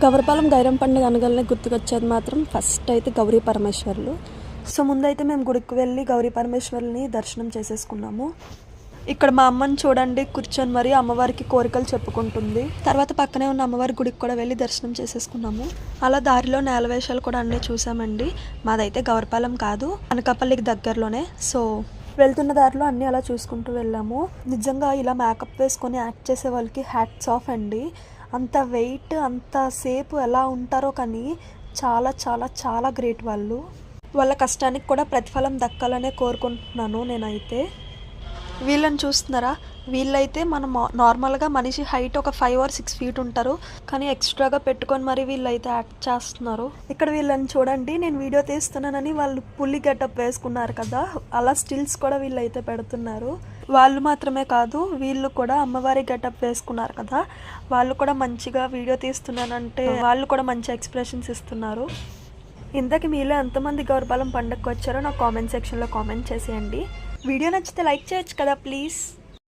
గౌరపాలెం గైరం పండుగ అనగానే గుర్తుకొచ్చేది మాత్రం ఫస్ట్ అయితే గౌరీ పరమేశ్వర్లు. సో ముందైతే మేము గుడికి వెళ్ళి గౌరీ పరమేశ్వర్ని దర్శనం చేసేసుకున్నాము. ఇక్కడ మా అమ్మని చూడండి కూర్చొని మరి అమ్మవారికి కోరికలు చెప్పుకుంటుంది. తర్వాత పక్కనే ఉన్న అమ్మవారి గుడికి కూడా వెళ్ళి దర్శనం చేసేసుకున్నాము. అలా దారిలో నేలవేషాలు కూడా అన్నీ చూసామండి. మాదైతే గౌరపాలెం కాదు, అనకాపల్లికి దగ్గరలోనే. సో వెళ్తున్న దారిలో అన్నీ అలా చూసుకుంటూ వెళ్ళాము. నిజంగా ఇలా మేకప్ వేసుకొని యాక్ట్ చేసే వాళ్ళకి హ్యాట్స్ ఆఫ్ అండి. అంత వెయిట్ అంత సేపు ఎలా ఉంటారో కానీ చాలా చాలా చాలా గ్రేట్ వాళ్ళు. వాళ్ళ కష్టానికి కూడా ప్రతిఫలం దక్కాలనే కోరుకుంటున్నాను నేనైతే. వీళ్ళని చూస్తున్నారా, వీళ్ళైతే మనం నార్మల్గా మనిషి హైట్ ఒక 5 or 6 feet ఉంటారు, కానీ ఎక్స్ట్రాగా పెట్టుకొని మరి వీళ్ళైతే యాక్ట్ చేస్తున్నారు. ఇక్కడ వీళ్ళని చూడండి, నేను వీడియో తీస్తున్నానని వాళ్ళు పులి గెటప్ వేసుకున్నారు కదా, అలా స్టిల్స్ కూడా వీళ్ళైతే పెడుతున్నారు. వాళ్ళు మాత్రమే కాదు, వీళ్ళు కూడా అమ్మవారి గెటప్ వేసుకున్నారు కదా, వాళ్ళు కూడా మంచిగా వీడియో తీస్తున్నానంటే వాళ్ళు కూడా మంచి ఎక్స్ప్రెషన్స్ ఇస్తున్నారు. ఇంతకీ మీలో ఎంతమంది గౌరపాలెం పండుగకు వచ్చారో నాకు కామెంట్ సెక్షన్లో కామెంట్ చేసేయండి. వీడియో నచ్చితే లైక్ చేయొచ్చు కదా ప్లీజ్.